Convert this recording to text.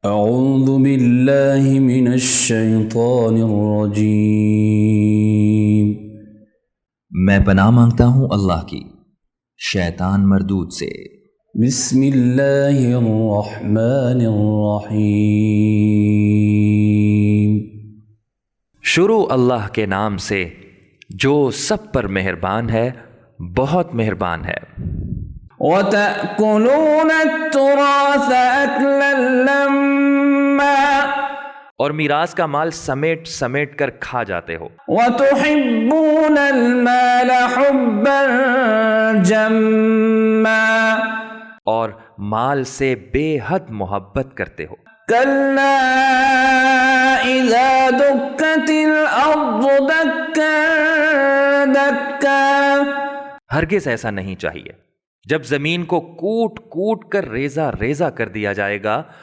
अऊज़ु बिल्लाहि मिनश शैतानिर रजीम। मैं पनाह मांगता हूँ अल्लाह की शैतान मरदूद से। बिस्मिल्लाहिर रहमानिर रहीम। शुरू अल्लाह के नाम से जो सब पर मेहरबान है, बहुत मेहरबान है। वतअकुलून अत्तुरास अकलन लम्मा। और मीरास का माल समेट समेट कर खा जाते हो। वतुहिब्बूनल माल हुब्बन जम्मा। और माल से बेहद मोहब्बत करते हो। कल्ला इज़ा दुक्कतिल अर्ज़ु दक्कन दक्का। हरगिज ऐसा नहीं चाहिए। जब जमीन को कूट कूट कर रेजा रेजा कर दिया जाएगा